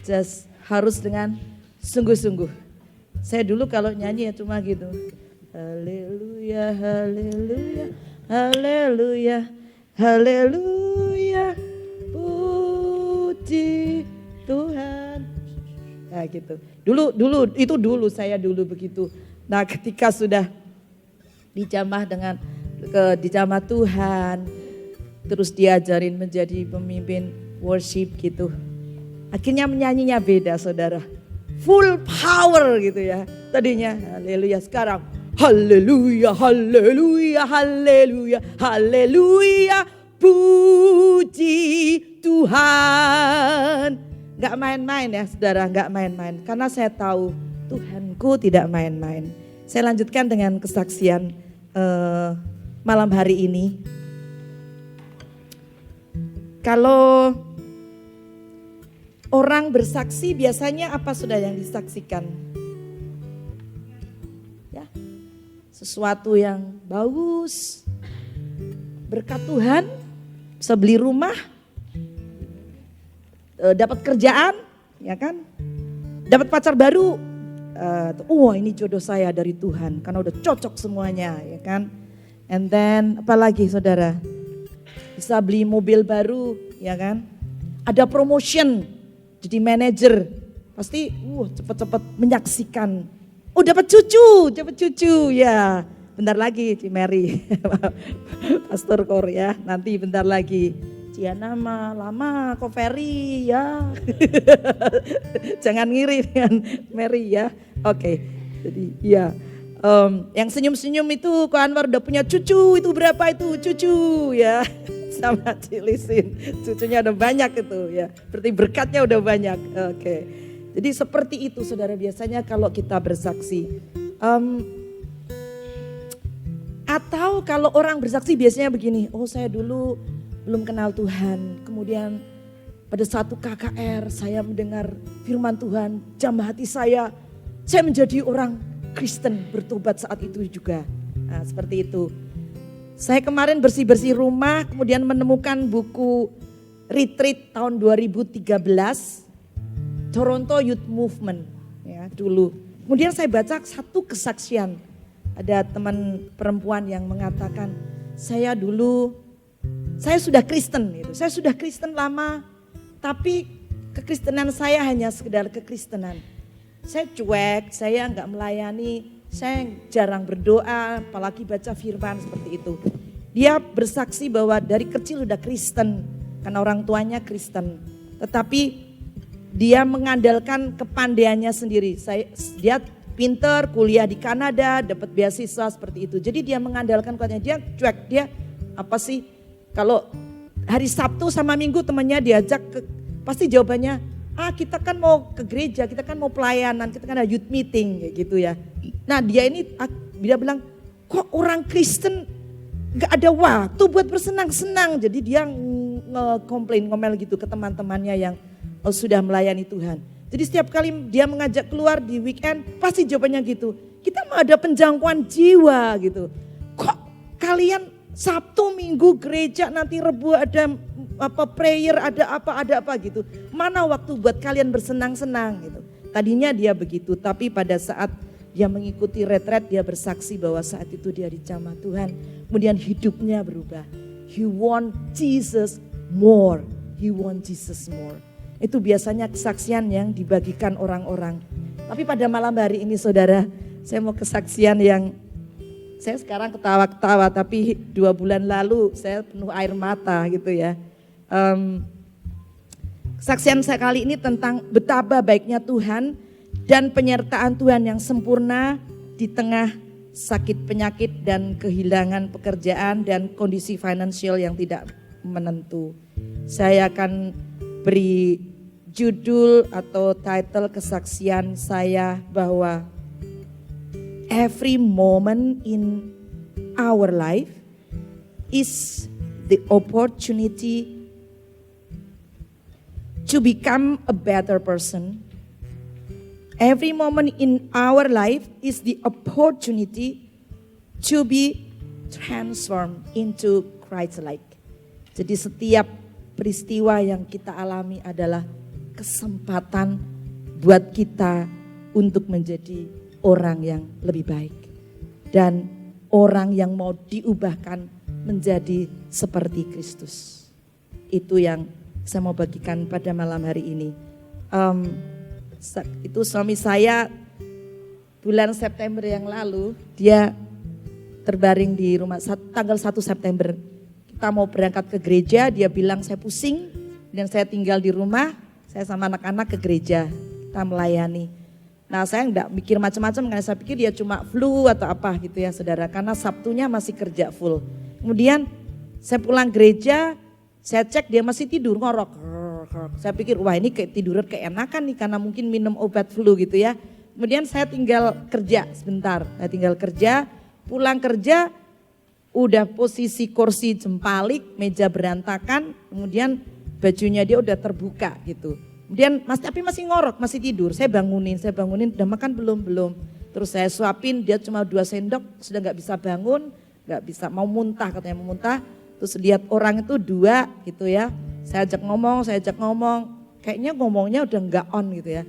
Just harus dengan sungguh-sungguh. Saya dulu kalau nyanyi ya cuma gitu. Haleluya, haleluya, haleluya, haleluya, puji Tuhan. Nah gitu. Dulu saya begitu. Nah ketika sudah dijamah dijamah Tuhan, terus diajarin menjadi pemimpin worship gitu. Akhirnya menyanyinya beda saudara. Full power gitu ya. Tadinya haleluya, sekarang haleluya, haleluya, haleluya, haleluya, puji Tuhan. Gak main-main ya saudara, gak main-main. Karena saya tahu Tuhanku tidak main-main. Saya lanjutkan dengan kesaksian malam hari ini. Kalau orang bersaksi biasanya apa sudah yang disaksikan? Ya, sesuatu yang bagus, berkat Tuhan, bisa beli rumah, dapat kerjaan, ya kan? Dapat pacar baru, ini jodoh saya dari Tuhan, karena udah cocok semuanya, ya kan? And then apalagi saudara? Bisa beli mobil baru, ya kan? Ada promotion. Jadi manajer pasti cepet-cepet menyaksikan. Dapat cucu ya. Bentar lagi Ci Mary, Pastor Kor ya. Nanti bentar lagi. Ciana mah lama kok Ferry ya. Jangan ngiri dengan Mary ya. Oke. Jadi ya. Yang senyum-senyum itu Ko Anwar udah punya cucu, itu berapa itu cucu ya. Sama Cilisin, cucunya udah banyak itu ya. Berarti berkatnya udah banyak. Oke. Jadi seperti itu saudara biasanya kalau kita bersaksi. Atau kalau orang bersaksi biasanya begini, saya dulu belum kenal Tuhan. Kemudian pada satu KKR saya mendengar firman Tuhan, jamah hati saya menjadi orang Kristen, bertobat saat itu juga. Nah, seperti itu. Saya kemarin bersih-bersih rumah, kemudian menemukan buku retreat tahun 2013, Toronto Youth Movement, ya dulu. Kemudian saya baca satu kesaksian, ada teman perempuan yang mengatakan, saya sudah Kristen, gitu. Saya sudah Kristen lama, tapi kekristenan saya hanya sekedar kekristenan. Saya cuek, saya nggak melayani. Saya jarang berdoa, apalagi baca firman seperti itu. Dia bersaksi bahwa dari kecil udah Kristen, karena orang tuanya Kristen. Tetapi dia mengandalkan kepandaiannya sendiri. Dia pinter, kuliah di Kanada, dapat beasiswa seperti itu. Jadi dia mengandalkan kuatnya, dia cuek, dia kalau hari Sabtu sama Minggu temannya diajak pasti jawabannya, kita kan mau ke gereja, kita kan mau pelayanan, kita kan ada youth meeting kayak gitu ya. Nah dia bilang, kok orang Kristen gak ada waktu buat bersenang-senang. Jadi dia ngomel gitu ke teman-temannya yang sudah melayani Tuhan. Jadi setiap kali dia mengajak keluar di weekend, pasti jawabannya gitu. Kita mau ada penjangkauan jiwa gitu. Kok kalian Sabtu Minggu gereja, nanti Rebu ada prayer, ada apa gitu. Mana waktu buat kalian bersenang-senang gitu. Tadinya dia begitu, tapi pada saat dia mengikuti retret, dia bersaksi bahwa saat itu dia dijamah Tuhan. Kemudian hidupnya berubah. He want Jesus more. He want Jesus more. Itu biasanya kesaksian yang dibagikan orang-orang. Tapi pada malam hari ini saudara, saya mau kesaksian yang saya sekarang ketawa-ketawa, tapi 2 bulan lalu saya penuh air mata gitu ya. Kesaksian saya kali ini tentang betapa baiknya Tuhan dan penyertaan Tuhan yang sempurna di tengah sakit penyakit dan kehilangan pekerjaan dan kondisi finansial yang tidak menentu. Saya akan beri judul atau title kesaksian saya bahwa every moment in our life is the opportunity to become a better person. Every moment in our life is the opportunity to be transformed into Christ-like. Jadi setiap peristiwa yang kita alami adalah kesempatan buat kita untuk menjadi orang yang lebih baik. Dan orang yang mau diubahkan menjadi seperti Kristus. Itu yang saya mau bagikan pada malam hari ini. Itu suami saya bulan September yang lalu, dia terbaring di rumah tanggal 1 September. Kita mau berangkat ke gereja, dia bilang saya pusing dan saya tinggal di rumah, saya sama anak-anak ke gereja, kita melayani. Nah saya enggak mikir macam-macam karena saya pikir dia cuma flu atau apa gitu ya saudara, karena Sabtunya masih kerja full. Kemudian saya pulang gereja, saya cek dia masih tidur ngorok. Saya pikir wah ini kayak tiduran keenakan nih karena mungkin minum obat flu gitu ya. Kemudian saya tinggal kerja sebentar, pulang kerja udah posisi kursi jempalik, meja berantakan, kemudian bajunya dia udah terbuka gitu. Kemudian tapi masih ngorok, masih tidur, saya bangunin, udah makan belum. Terus saya suapin, dia cuma 2 sendok, sudah gak bisa bangun, gak bisa, mau muntah katanya mau muntah. Terus lihat orang itu 2 gitu ya, saya ajak ngomong, kayaknya ngomongnya udah gak on gitu ya.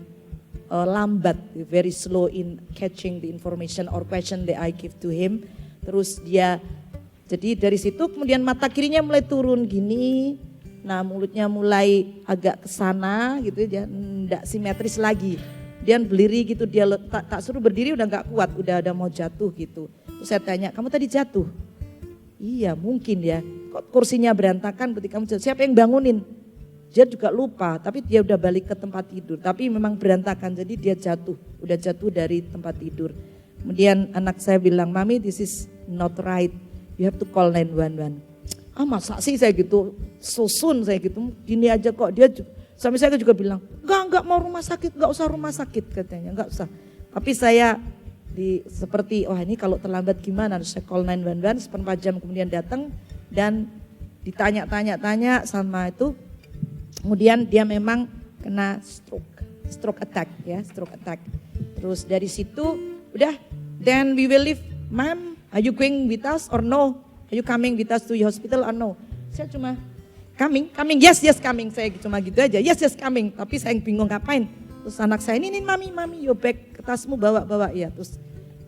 Lambat, very slow in catching the information or question that I give to him. Terus dia, jadi dari situ kemudian mata kirinya mulai turun gini, nah mulutnya mulai agak ke sana gitu ya, enggak simetris lagi. Dia berdiri gitu, dia tak suruh berdiri udah gak kuat, udah mau jatuh gitu. Terus saya tanya, kamu tadi jatuh? Iya mungkin ya, kok kursinya berantakan berarti kamu jatuh, siapa yang bangunin? Dia juga lupa, tapi dia udah balik ke tempat tidur. Tapi memang berantakan, jadi dia udah jatuh dari tempat tidur. Kemudian anak saya bilang, Mami this is not right, you have to call 911. Masa sih saya gitu, so soon saya gitu, gini aja kok. Dia, suami saya juga bilang, enggak mau rumah sakit, enggak usah rumah sakit katanya, enggak usah. Tapi saya seperti, wah ini kalau terlambat gimana, harus saya call 911, seperempat jam kemudian datang dan ditanya-tanya sama itu. Kemudian dia memang kena stroke attack. Terus dari situ udah, then we will leave. Ma'am, are you going with us or no? Are you coming with us to the hospital or no? Saya cuma coming, yes coming. Saya cuma gitu aja, yes coming. Tapi saya bingung ngapain. Terus anak saya ini mami, your bag, tasmu bawa ya. Terus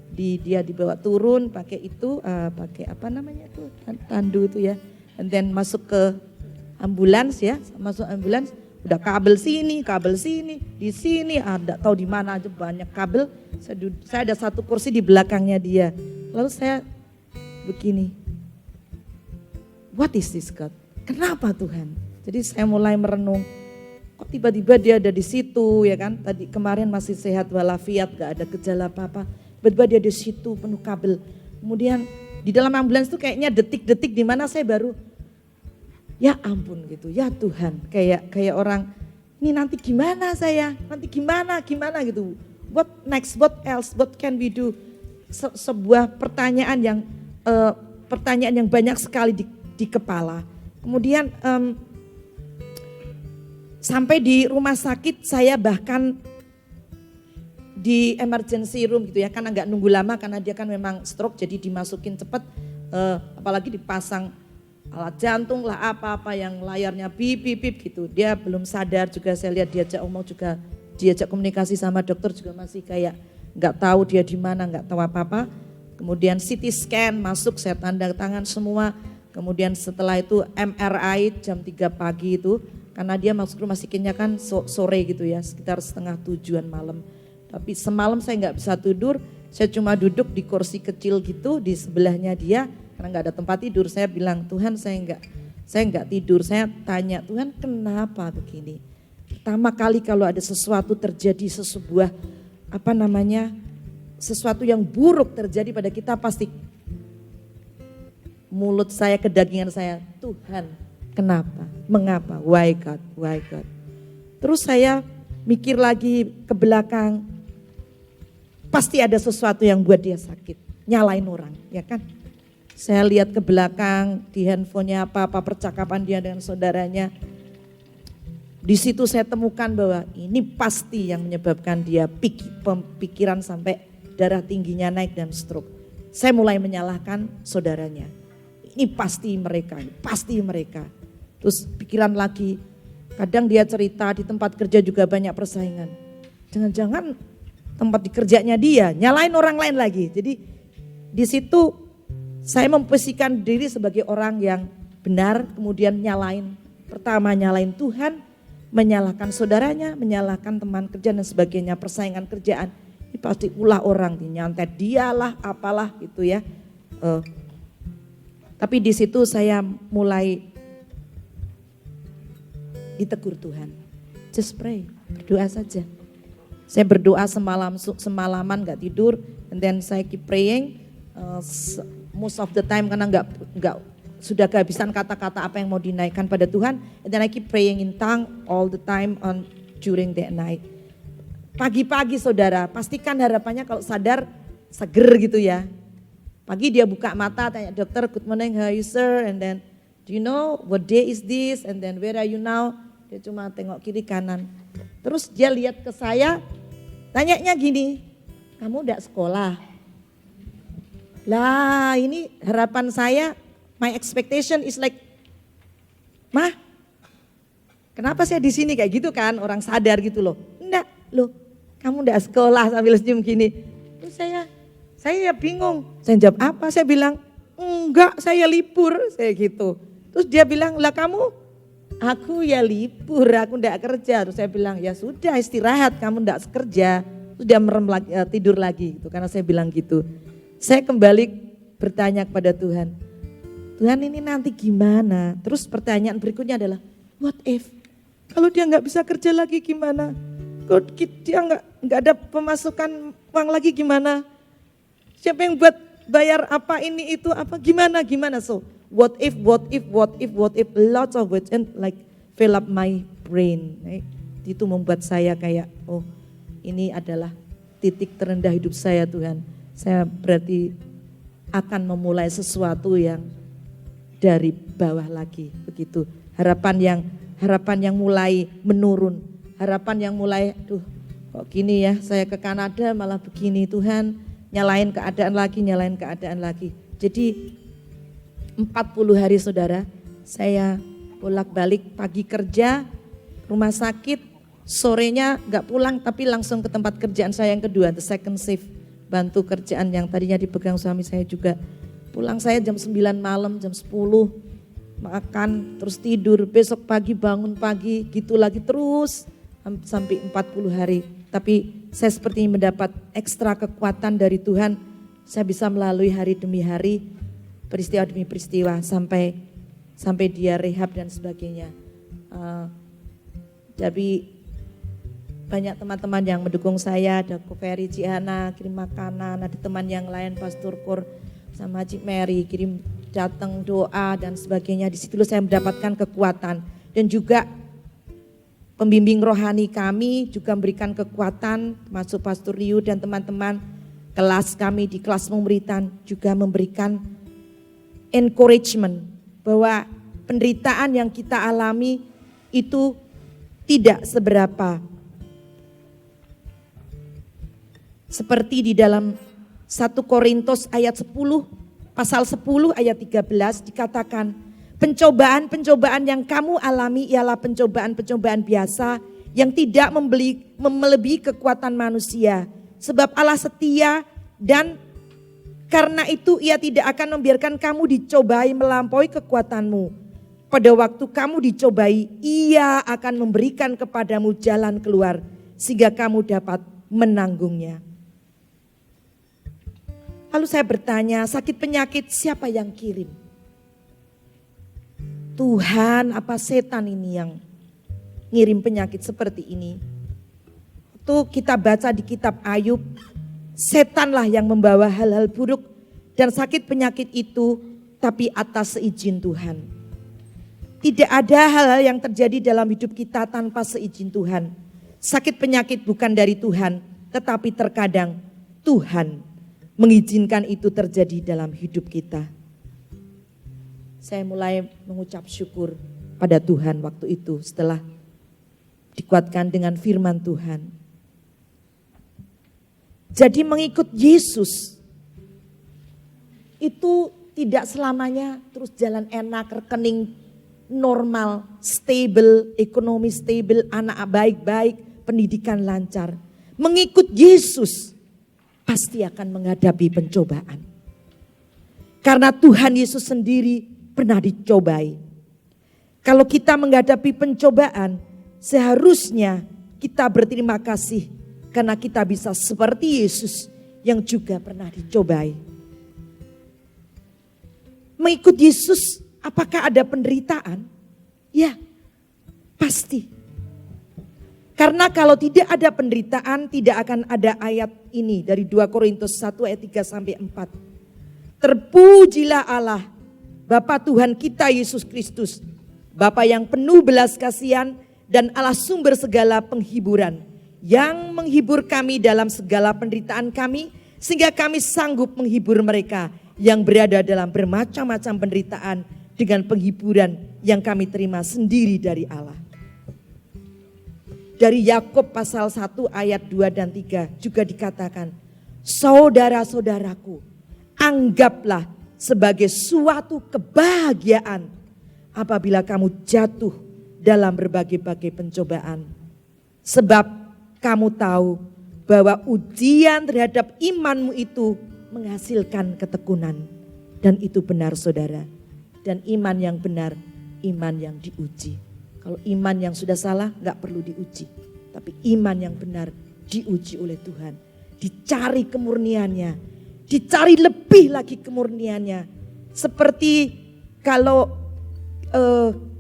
dia dibawa turun pakai itu, pakai apa namanya tuh, tandu itu ya. And then masuk ke ambulans ya, masuk ambulans, udah kabel sini, di sini, ada tahu di mana aja banyak kabel. Saya ada satu kursi di belakangnya dia. Lalu saya begini, what is this God? Kenapa Tuhan? Jadi saya mulai merenung, kok tiba-tiba dia ada di situ ya kan? Tadi kemarin masih sehat walafiat, gak ada gejala apa-apa. Tiba-tiba dia di situ penuh kabel. Kemudian di dalam ambulans itu kayaknya detik-detik di mana saya baru, ya ampun gitu, ya Tuhan, kayak orang, ini nanti gimana saya, nanti gimana gitu, what next, what else, what can we do, sebuah pertanyaan yang banyak sekali di kepala. Kemudian sampai di rumah sakit saya bahkan di emergency room gitu ya, karena nggak nunggu lama karena dia kan memang stroke, jadi dimasukin cepat, apalagi dipasang alat jantung lah apa-apa yang layarnya bip gitu. Dia belum sadar juga, saya lihat diajak omong juga, diajak komunikasi sama dokter juga masih kayak nggak tahu dia di mana, nggak tahu apa-apa. Kemudian CT scan masuk, saya tanda tangan semua. Kemudian setelah itu MRI jam 3 pagi itu, karena dia masuk rumah sakitnya kan sore gitu ya, sekitar 6:30 malam. Tapi semalam saya nggak bisa tidur, saya cuma duduk di kursi kecil gitu di sebelahnya dia. Karena nggak ada tempat tidur, saya bilang Tuhan saya nggak tidur. Saya tanya Tuhan kenapa begini? Pertama kali kalau ada sesuatu terjadi, sesuatu yang buruk terjadi pada kita, pasti mulut saya, kedagingan saya, Tuhan kenapa? Mengapa? Why God? Terus saya mikir lagi ke belakang, pasti ada sesuatu yang buat dia sakit, nyalain orang, ya kan? Saya lihat ke belakang di handphonenya apa percakapan dia dengan saudaranya. Di situ saya temukan bahwa ini pasti yang menyebabkan dia pikiran sampai darah tingginya naik dan stroke. Saya mulai menyalahkan saudaranya. Ini pasti mereka. Terus pikiran lagi, Kadang dia cerita di tempat kerja juga banyak persaingan. Jangan-jangan tempat di kerjanya dia, nyalain orang lain lagi. Jadi di situ saya memposisikan diri sebagai orang yang benar, kemudian nyalain. Pertama nyalain Tuhan, menyalahkan saudaranya, menyalahkan teman kerja dan sebagainya, persaingan kerjaan. Ini pasti ulah orang, nyantet dialah, apalah gitu ya. Tapi di situ saya mulai ditegur Tuhan. Just pray, berdoa saja. Saya berdoa semalaman gak tidur, and then saya keep praying. Most of the time karena nggak sudah kehabisan kata-kata apa yang mau dinaikkan pada Tuhan. And then I keep praying in tongue all the time during that night. Pagi-pagi saudara, pastikan harapannya kalau sadar seger gitu ya. Pagi dia buka mata tanya dokter, good morning, how are you sir? And then, do you know what day is this? And then where are you now? Dia cuma tengok kiri kanan. Terus dia lihat ke saya, tanyanya gini, kamu udah sekolah? Lah ini harapan saya, my expectation is like, Mah, kenapa saya di sini kayak gitu kan? Orang sadar gitu loh. Enggak, loh kamu udah sekolah sambil senyum gini. Terus saya bingung. Saya jawab apa? Saya bilang, enggak saya libur, saya gitu. Terus dia bilang, lah kamu? Aku ya libur, aku enggak kerja. Terus saya bilang, ya sudah istirahat, kamu enggak kerja. Terus dia merem lagi, tidur lagi gitu, karena saya bilang gitu. Saya kembali bertanya kepada Tuhan, Tuhan ini nanti gimana? Terus pertanyaan berikutnya adalah, what if? Kalau dia nggak bisa kerja lagi gimana? Kalau dia nggak ada pemasukan uang lagi gimana? Siapa yang buat bayar apa ini itu apa gimana? So what if, lots of words and like fill up my brain. Itu membuat saya kayak ini adalah titik terendah hidup saya Tuhan. Saya berarti akan memulai sesuatu yang dari bawah lagi begitu. Harapan yang mulai menurun, harapan yang mulai kok gini ya, saya ke Kanada malah begini Tuhan, nyalain keadaan lagi. Jadi 40 hari saudara, saya bolak-balik pagi kerja, rumah sakit, sorenya gak pulang tapi langsung ke tempat kerjaan saya yang kedua, the second shift. Bantu kerjaan yang tadinya dipegang suami saya juga. Pulang saya jam 9 malam, jam 10 makan, terus tidur, besok pagi bangun pagi, gitu lagi terus sampai 40 hari. Tapi saya seperti mendapat ekstra kekuatan dari Tuhan, saya bisa melalui hari demi hari, peristiwa demi peristiwa sampai dia rehab dan sebagainya. Jadi banyak teman-teman yang mendukung saya, ada Ferry Cihana kirim makanan, ada teman yang lain Pastor Kur sama Cik Mary kirim datang doa dan sebagainya. Di situ saya mendapatkan kekuatan dan juga pembimbing rohani kami juga memberikan kekuatan, masuk Pastor Liu dan teman-teman kelas kami di kelas pemberitaan juga memberikan encouragement bahwa penderitaan yang kita alami itu tidak seberapa. Seperti di dalam 1 Korintus ayat 10, pasal 10 ayat 13 dikatakan, pencobaan-pencobaan yang kamu alami ialah pencobaan-pencobaan biasa yang tidak melebihi kekuatan manusia. Sebab Allah setia dan karena itu ia tidak akan membiarkan kamu dicobai melampaui kekuatanmu. Pada waktu kamu dicobai, ia akan memberikan kepadamu jalan keluar sehingga kamu dapat menanggungnya. Lalu saya bertanya, sakit penyakit siapa yang kirim? Tuhan apa setan ini yang ngirim penyakit seperti ini? Itu kita baca di kitab Ayub, setanlah yang membawa hal-hal buruk dan sakit penyakit itu, tapi atas seizin Tuhan. Tidak ada hal-hal yang terjadi dalam hidup kita tanpa seizin Tuhan. Sakit penyakit bukan dari Tuhan, tetapi terkadang Tuhan mengizinkan itu terjadi dalam hidup kita. Saya mulai mengucap syukur pada Tuhan waktu itu setelah dikuatkan dengan firman Tuhan. Jadi mengikut Yesus itu tidak selamanya terus jalan enak, rekening normal, stable, ekonomi stable, anak baik-baik, pendidikan lancar. Mengikut Yesus pasti akan menghadapi pencobaan. Karena Tuhan Yesus sendiri pernah dicobai. Kalau kita menghadapi pencobaan, seharusnya kita berterima kasih karena kita bisa seperti Yesus yang juga pernah dicobai. Mengikut Yesus, apakah ada penderitaan? Ya, pasti. Karena kalau tidak ada penderitaan, tidak akan ada ayat ini dari 2 Korintus 1 ayat 3 sampai 4. Terpujilah Allah, Bapa Tuhan kita Yesus Kristus, Bapa yang penuh belas kasihan dan Allah sumber segala penghiburan, yang menghibur kami dalam segala penderitaan kami, sehingga kami sanggup menghibur mereka yang berada dalam bermacam-macam penderitaan dengan penghiburan yang kami terima sendiri dari Allah. Dari Yakub pasal 1 ayat 2 dan 3 juga dikatakan, saudara-saudaraku, anggaplah sebagai suatu kebahagiaan apabila kamu jatuh dalam berbagai-bagai pencobaan. Sebab kamu tahu bahwa ujian terhadap imanmu itu menghasilkan ketekunan. Dan itu benar saudara. Dan iman yang benar, iman yang diuji. Kalau iman yang sudah salah gak perlu diuji. Tapi iman yang benar diuji oleh Tuhan. Dicari kemurniannya. Dicari lebih lagi kemurniannya. Seperti kalau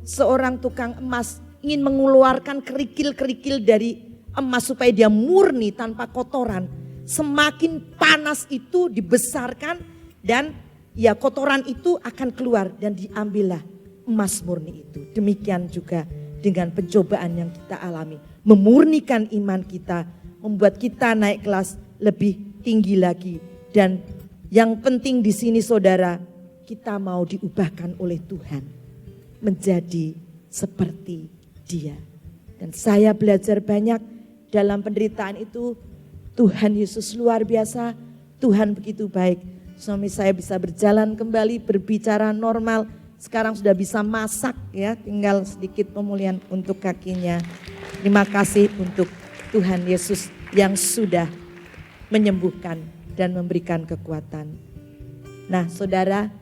seorang tukang emas ingin mengeluarkan kerikil-kerikil dari emas supaya dia murni tanpa kotoran. Semakin panas itu dibesarkan dan ya kotoran itu akan keluar dan diambillah emas murni itu. Demikian juga dengan pencobaan yang kita alami. Memurnikan iman kita, membuat kita naik kelas lebih tinggi lagi. Dan yang penting di sini saudara, kita mau diubahkan oleh Tuhan menjadi seperti Dia. Dan saya belajar banyak dalam penderitaan itu. Tuhan Yesus luar biasa, Tuhan begitu baik. Suami saya bisa berjalan kembali, berbicara normal. Sekarang sudah bisa masak ya, tinggal sedikit pemulihan untuk kakinya. Terima kasih untuk Tuhan Yesus yang sudah menyembuhkan dan memberikan kekuatan. Nah saudara,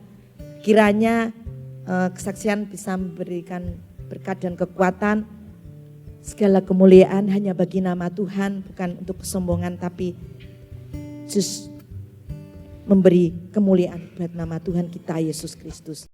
kiranya kesaksian bisa memberikan berkat dan kekuatan. Segala kemuliaan hanya bagi nama Tuhan, bukan untuk kesombongan, tapi memberi kemuliaan buat nama Tuhan kita Yesus Kristus.